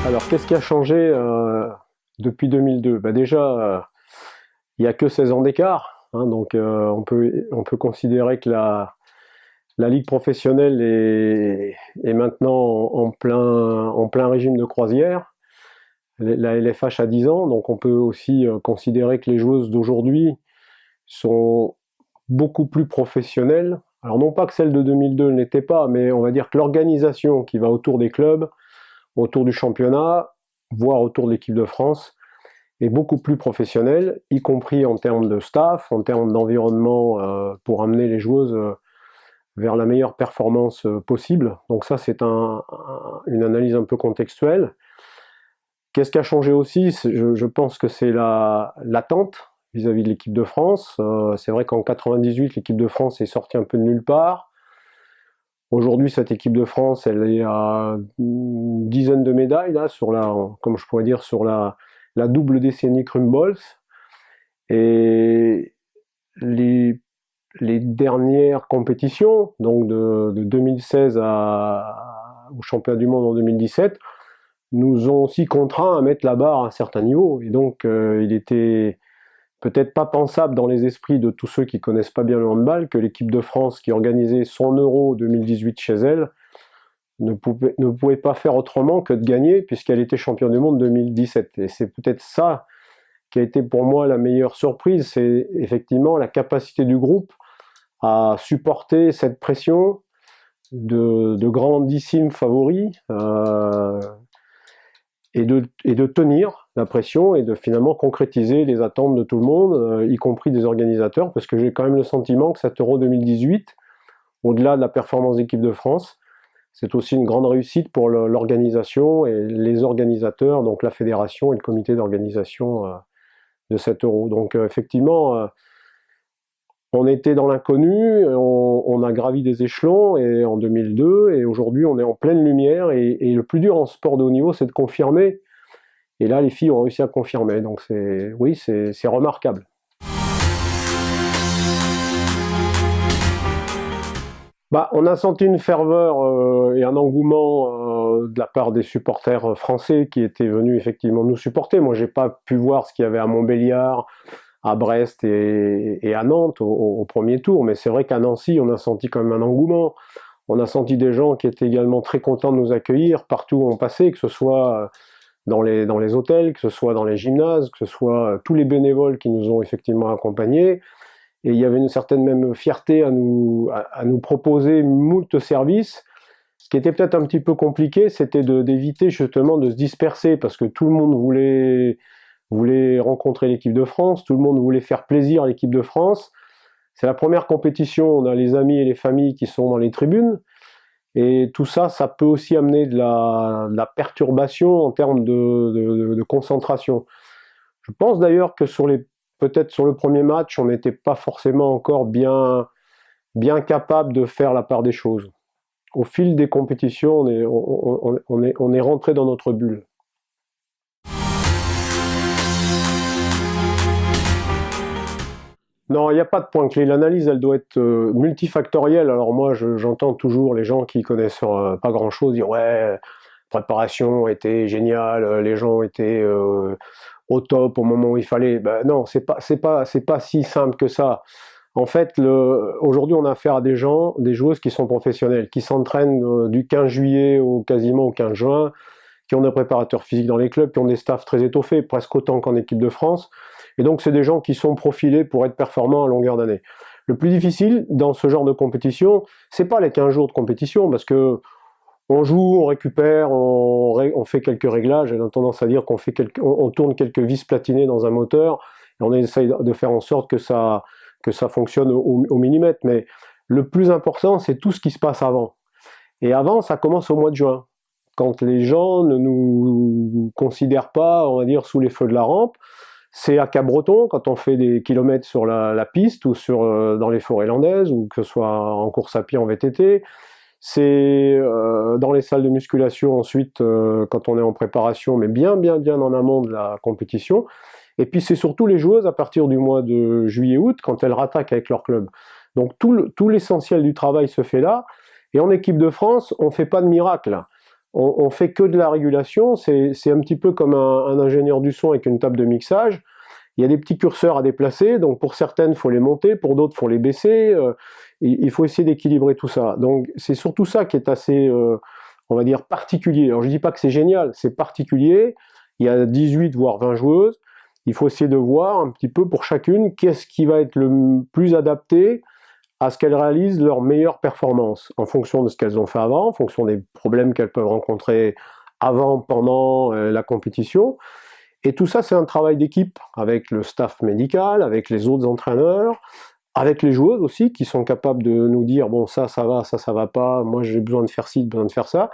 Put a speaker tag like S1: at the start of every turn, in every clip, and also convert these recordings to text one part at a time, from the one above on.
S1: Alors, qu'est-ce qui a changé depuis 2002? Déjà, il n'y a que 16 ans d'écart, hein, donc on peut considérer que la ligue professionnelle est maintenant en plein régime de croisière. La LFH a 10 ans, donc on peut aussi considérer que les joueuses d'aujourd'hui sont beaucoup plus professionnelles. Alors non pas que celle de 2002 ne l'était pas, mais on va dire que l'organisation qui va autour des clubs, autour du championnat, voire autour de l'équipe de France, est beaucoup plus professionnelle, y compris en termes de staff, en termes d'environnement pour amener les joueuses vers la meilleure performance possible. Donc ça, c'est une analyse un peu contextuelle. Qu'est-ce qui a changé aussi? Je pense que c'est l'attente vis-à-vis de l'équipe de France. C'est vrai qu'en 98, l'équipe de France est sortie un peu de nulle part. Aujourd'hui, cette équipe de France, elle est à une dizaine de médailles, là, comme je pourrais dire, sur la double décennie Krumbolz. Et les dernières compétitions, donc de 2016 au championnat du monde en 2017, nous ont aussi contraints à mettre la barre à un certain niveau. Et donc, il était peut-être pas pensable dans les esprits de tous ceux qui connaissent pas bien le handball que l'équipe de France qui organisait son Euro 2018 chez elle ne pouvait pas faire autrement que de gagner puisqu'elle était championne du monde 2017. Et c'est peut-être ça qui a été pour moi la meilleure surprise, c'est effectivement la capacité du groupe à supporter cette pression de grandissimes favoris et de tenir la pression et de finalement concrétiser les attentes de tout le monde, y compris des organisateurs, parce que j'ai quand même le sentiment que cet Euro 2018, au-delà de la performance d'équipe de France, c'est aussi une grande réussite pour l'organisation et les organisateurs, donc la fédération et le comité d'organisation de cet Euro. Donc effectivement, on était dans l'inconnu, on a gravi des échelons et en 2002, et aujourd'hui on est en pleine lumière, et le plus dur en sport de haut niveau, c'est de confirmer. Et là, les filles ont réussi à confirmer, donc oui, c'est remarquable. On a senti une ferveur et un engouement de la part des supporters français qui étaient venus effectivement nous supporter. Moi, j'ai pas pu voir ce qu'il y avait à Montbéliard, à Brest et à Nantes au premier tour, mais c'est vrai qu'à Nancy, on a senti quand même un engouement. On a senti des gens qui étaient également très contents de nous accueillir partout où on passait, que ce soit dans les hôtels, que ce soit dans les gymnases, que ce soit tous les bénévoles qui nous ont effectivement accompagnés. Et il y avait une certaine même fierté à nous proposer moult services. Ce qui était peut-être un petit peu compliqué, c'était d'éviter justement de se disperser, parce que tout le monde voulait rencontrer l'équipe de France, tout le monde voulait faire plaisir à l'équipe de France. C'est la première compétition, on a les amis et les familles qui sont dans les tribunes, et tout ça, ça peut aussi amener de la perturbation en termes de concentration. Je pense d'ailleurs que peut-être sur le premier match, on n'était pas forcément encore bien capable de faire la part des choses. Au fil des compétitions, on est rentré dans notre bulle. Non, il n'y a pas de point clé. L'analyse, elle doit être multifactorielle. Alors moi, j'entends toujours les gens qui connaissent pas grand-chose dire ouais, préparation était géniale, les gens étaient au top au moment où il fallait. Non, c'est pas si simple que ça. En fait, aujourd'hui, on a affaire à des joueuses qui sont professionnelles, qui s'entraînent du 15 juillet quasiment au 15 juin, qui ont des préparateurs physiques dans les clubs, qui ont des staffs très étoffés, presque autant qu'en équipe de France. Et donc, c'est des gens qui sont profilés pour être performants à longueur d'année. Le plus difficile dans ce genre de compétition, c'est pas les 15 jours de compétition, parce que on joue, on récupère, on fait quelques réglages. J'ai tendance à dire on tourne quelques vis platinées dans un moteur, et on essaye de faire en sorte que ça fonctionne au millimètre. Mais le plus important, c'est tout ce qui se passe avant. Et avant, ça commence au mois de juin, quand les gens ne nous considèrent pas, on va dire, sous les feux de la rampe. C'est à Cap-Breton, quand on fait des kilomètres sur la piste ou dans les forêts landaises, ou que ce soit en course à pied, en VTT. C'est dans les salles de musculation ensuite, quand on est en préparation, mais bien en amont de la compétition. Et puis c'est surtout les joueuses à partir du mois de juillet-août, quand elles rattaquent avec leur club. Donc tout l'essentiel du travail se fait là. Et en équipe de France, on ne fait pas de miracle. on fait que de la régulation, c'est un petit peu comme un ingénieur du son avec une table de mixage. Il y a des petits curseurs à déplacer, donc pour certaines, il faut les monter, pour d'autres, il faut les baisser. Il faut essayer d'équilibrer tout ça. Donc c'est surtout ça qui est assez, on va dire, particulier. Alors je ne dis pas que c'est génial, c'est particulier. Il y a 18 voire 20 joueuses. Il faut essayer de voir un petit peu pour chacune qu'est-ce qui va être le plus adapté à ce qu'elles réalisent leur meilleure performance, en fonction de ce qu'elles ont fait avant, en fonction des problèmes qu'elles peuvent rencontrer avant, pendant la compétition. Et tout ça, c'est un travail d'équipe avec le staff médical, avec les autres entraîneurs, avec les joueuses aussi, qui sont capables de nous dire, bon, ça va, ça va pas, moi j'ai besoin de faire ci, besoin de faire ça.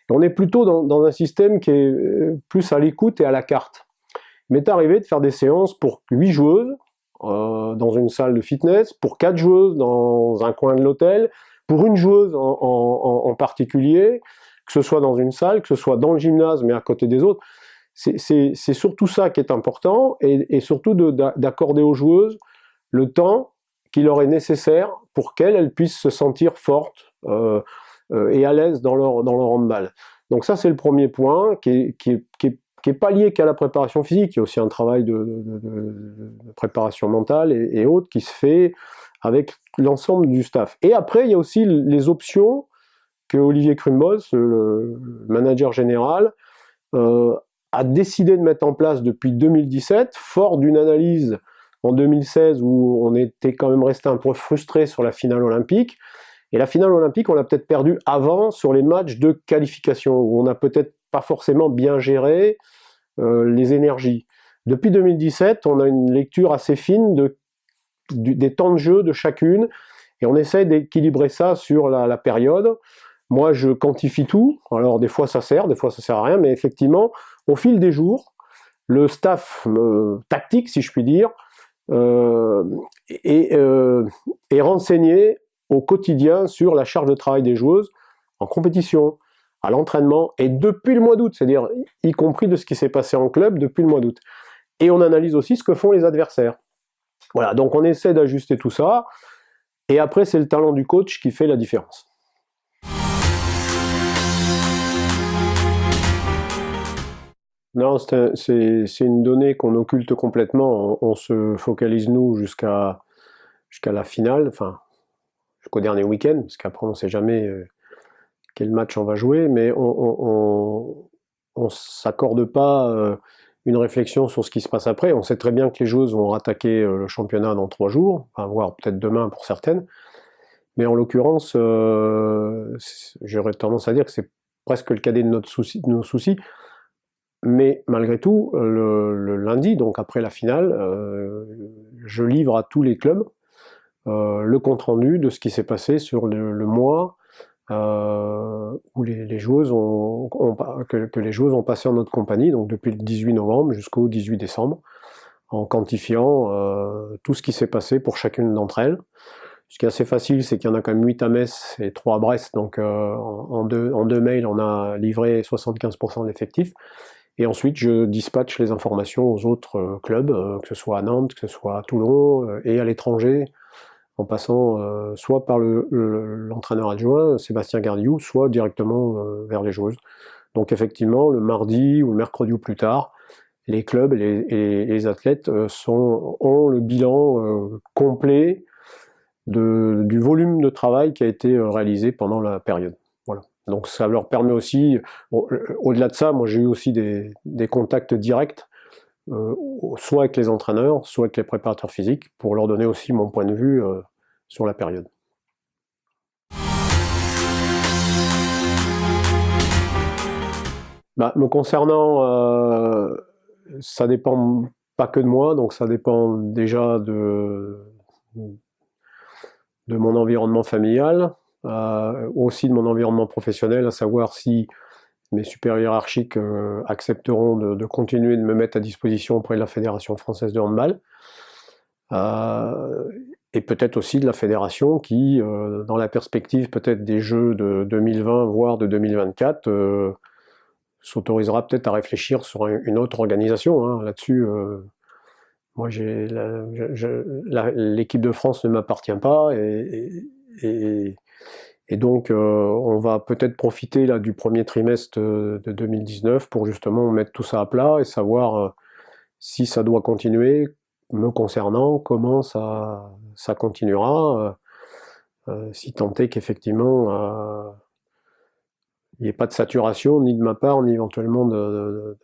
S1: Et on est plutôt dans un système qui est plus à l'écoute et à la carte. Il m'est arrivé de faire des séances pour 8 joueuses, dans une salle de fitness, pour 4 joueuses dans un coin de l'hôtel, pour une joueuse en particulier, que ce soit dans une salle, que ce soit dans le gymnase, mais à côté des autres. C'est surtout ça qui est important, et surtout d'accorder aux joueuses le temps qui leur est nécessaire pour qu'elles puissent se sentir fortes et à l'aise dans leur handball. Donc ça, c'est le premier point qui est pas lié qu'à la préparation physique. Il y a aussi un travail de préparation mentale et autres qui se fait avec l'ensemble du staff. Et après, il y a aussi les options que Olivier Krumbolz, le manager général, a décidé de mettre en place depuis 2017, fort d'une analyse en 2016 où on était quand même resté un peu frustré sur la finale olympique. Et la finale olympique, on l'a peut-être perdue avant sur les matchs de qualification, où on n'a peut-être pas forcément bien géré les énergies. Depuis 2017, on a une lecture assez fine des temps de jeu de chacune, et on essaie d'équilibrer ça sur la période. Moi, je quantifie tout. Alors, des fois, ça sert à rien, mais effectivement, au fil des jours, le staff tactique, si je puis dire, est renseigné au quotidien sur la charge de travail des joueuses en compétition, à l'entraînement, et depuis le mois d'août, c'est-à-dire y compris de ce qui s'est passé en club depuis le mois d'août. Et on analyse aussi ce que font les adversaires. Voilà, donc on essaie d'ajuster tout ça, et après c'est le talent du coach qui fait la différence. Non, c'est une donnée qu'on occulte complètement. On se focalise, nous, jusqu'à la finale, enfin, jusqu'au dernier week-end, parce qu'après, on ne sait jamais quel match on va jouer, mais on ne s'accorde pas une réflexion sur ce qui se passe après. On sait très bien que les joueuses vont rattaquer le championnat dans 3 jours, enfin, voire peut-être demain pour certaines. Mais en l'occurrence, j'aurais tendance à dire que c'est presque le cadet de nos soucis. Mais malgré tout, le lundi, donc après la finale, je livre à tous les clubs le compte-rendu de ce qui s'est passé sur le mois où les joueuses que les joueuses ont passé en notre compagnie, donc depuis le 18 novembre jusqu'au 18 décembre, en quantifiant tout ce qui s'est passé pour chacune d'entre elles. Ce qui est assez facile, c'est qu'il y en a quand même 8 à Metz et 3 à Brest, donc en deux mails, on a livré 75% de l'effectif. Et ensuite, je dispatche les informations aux autres clubs, que ce soit à Nantes, que ce soit à Toulon et à l'étranger, en passant soit par l'entraîneur adjoint, Sébastien Gardiou, soit directement vers les joueuses. Donc effectivement, le mardi ou le mercredi ou plus tard, les clubs et les athlètes ont le bilan complet du volume de travail qui a été réalisé pendant la période. Voilà. Donc ça leur permet aussi, au-delà de ça, moi j'ai eu aussi des contacts directs, soit avec les entraîneurs, soit avec les préparateurs physiques, pour leur donner aussi mon point de vue sur la période. Me concernant, ça dépend pas que de moi, donc ça dépend déjà de mon environnement familial, aussi de mon environnement professionnel, à savoir si mes supérieurs hiérarchiques accepteront de continuer de me mettre à disposition auprès de la Fédération française de handball, et peut-être aussi de la fédération qui, dans la perspective peut-être des Jeux de 2020, voire de 2024, s'autorisera peut-être à réfléchir sur une autre organisation, hein. Là-dessus, moi l'équipe de France ne m'appartient pas, et Et donc, on va peut-être profiter là du premier trimestre de 2019 pour justement mettre tout ça à plat et savoir si ça doit continuer, me concernant, comment ça continuera, si tant est qu'effectivement il n'y ait pas de saturation ni de ma part, ni éventuellement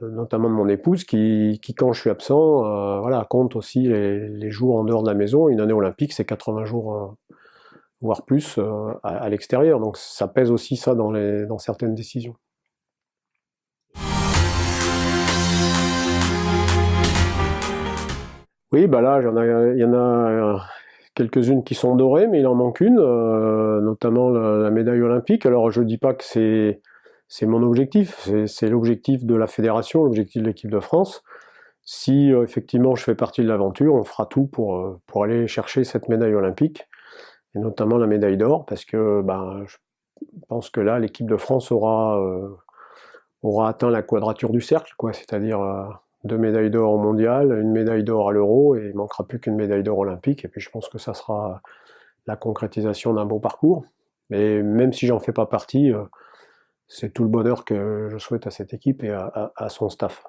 S1: notamment de mon épouse, qui quand je suis absent, voilà, compte aussi les jours en dehors de la maison. Une année olympique, c'est 80 jours, voire plus, à l'extérieur. Donc ça pèse aussi ça dans certaines décisions. Oui, bah là, il y en a quelques-unes qui sont dorées, mais il en manque une, notamment la médaille olympique. Alors je dis pas que c'est mon objectif, c'est l'objectif de la fédération, l'objectif de l'équipe de France. Si effectivement je fais partie de l'aventure, on fera tout pour aller chercher cette médaille olympique, et notamment la médaille d'or, parce que ben, je pense que là, l'équipe de France aura atteint la quadrature du cercle, quoi, c'est-à-dire 2 médailles d'or au mondial, une médaille d'or à l'Euro, et il manquera plus qu'une médaille d'or olympique, et puis je pense que ça sera la concrétisation d'un beau parcours. Mais même si j'en fais pas partie, c'est tout le bonheur que je souhaite à cette équipe et à son staff.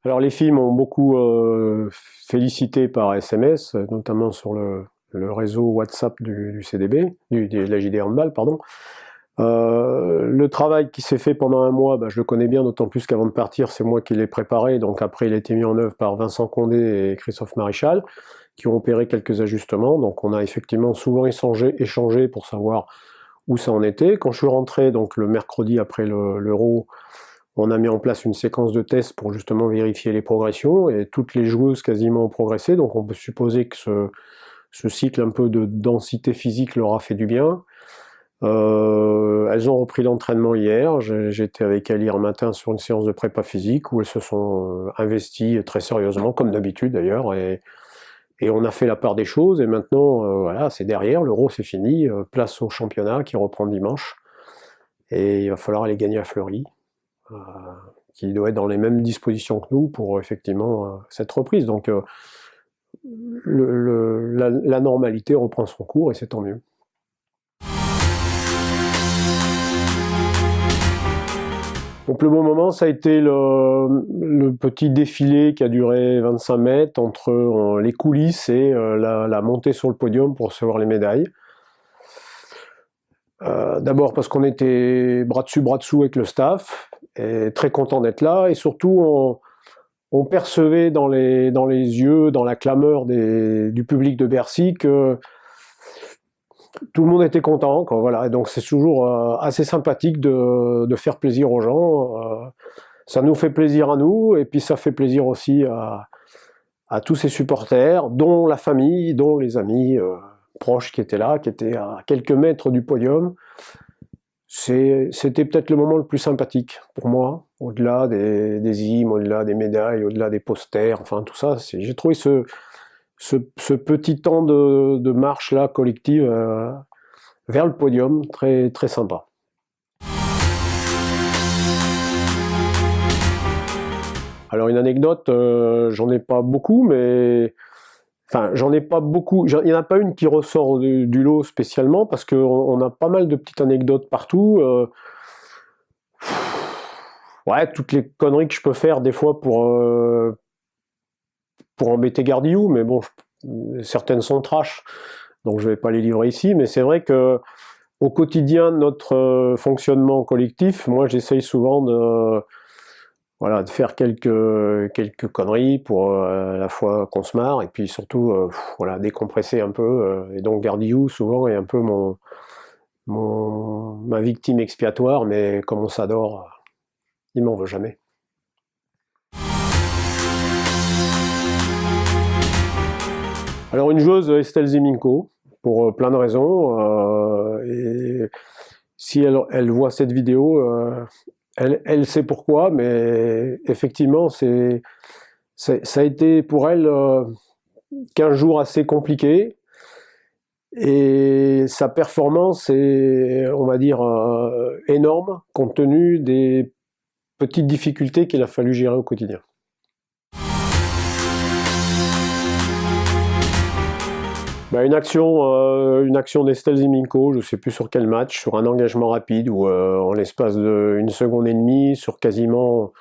S1: Alors les filles m'ont beaucoup félicité par SMS, notamment sur le réseau WhatsApp du CDB, de la JD Handball, pardon. Le travail qui s'est fait pendant un mois, bah, je le connais bien, d'autant plus qu'avant de partir, c'est moi qui l'ai préparé, donc après il a été mis en œuvre par Vincent Condé et Christophe Maréchal, qui ont opéré quelques ajustements, donc on a effectivement souvent échangé pour savoir où ça en était. Quand je suis rentré, donc le mercredi après l'Euro, on a mis en place une séquence de tests pour justement vérifier les progressions, et toutes les joueuses quasiment ont progressé, donc on peut supposer que ce cycle un peu de densité physique leur a fait du bien. Elles ont repris l'entraînement hier, j'étais avec elles hier matin sur une séance de prépa physique où elles se sont investies très sérieusement, comme d'habitude d'ailleurs, et on a fait la part des choses, et maintenant, voilà, c'est derrière, l'Euro c'est fini, place au championnat qui reprend dimanche, et il va falloir aller gagner à Fleury, qui doit être dans les mêmes dispositions que nous pour effectivement cette reprise. Donc la normalité reprend son cours, et c'est tant mieux. Donc le bon moment, ça a été le petit défilé qui a duré 25 mètres entre les coulisses et la montée sur le podium pour recevoir les médailles. D'abord parce qu'on était bras dessous avec le staff, et très content d'être là, et surtout on percevait dans les yeux, dans la clameur du public de Bercy, que tout le monde était content, quoi, voilà. Et donc c'est toujours assez sympathique de faire plaisir aux gens. Ça nous fait plaisir à nous, et puis ça fait plaisir aussi à tous ces supporters, dont la famille, dont les amis proches qui étaient là, qui étaient à quelques mètres du podium. C'était peut-être le moment le plus sympathique pour moi, au-delà des hymnes, au-delà des médailles, au-delà des posters, enfin tout ça. J'ai trouvé ce petit temps de marche là collective vers le podium très, très sympa. Alors une anecdote, j'en ai pas beaucoup, mais enfin j'en ai pas beaucoup. Il n'y en a pas une qui ressort du lot spécialement, parce qu'on a pas mal de petites anecdotes partout. Ouais, toutes les conneries que je peux faire des fois pour embêter Gardillou, mais bon, certaines sont trash, donc je vais pas les livrer ici, mais c'est vrai que au quotidien de notre fonctionnement collectif, moi j'essaye souvent de faire quelques conneries pour à la fois qu'on se marre, et puis surtout voilà, décompresser un peu, et donc Gardillou souvent est un peu ma victime expiatoire, mais comme on s'adore, il m'en veut jamais. Alors une joueuse, Estelle Ziminko, pour plein de raisons, et si elle voit cette vidéo, elle sait pourquoi, mais effectivement ça a été pour elle 15 jours assez compliqués, et sa performance est, on va dire, énorme, compte tenu des petites difficultés qu'il a fallu gérer au quotidien. Bah, une action d'Estelle Ziminko, je sais plus sur quel match, sur un engagement rapide où en l'espace d'une seconde et demie, sur quasiment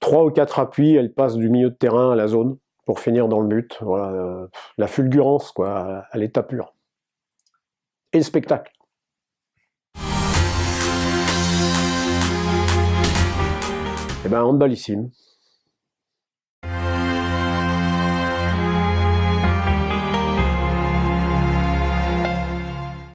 S1: 3 ou 4 appuis, elle passe du milieu de terrain à la zone pour finir dans le but. Voilà, la fulgurance quoi, à l'état pur. Et le spectacle. Et ben handballissime.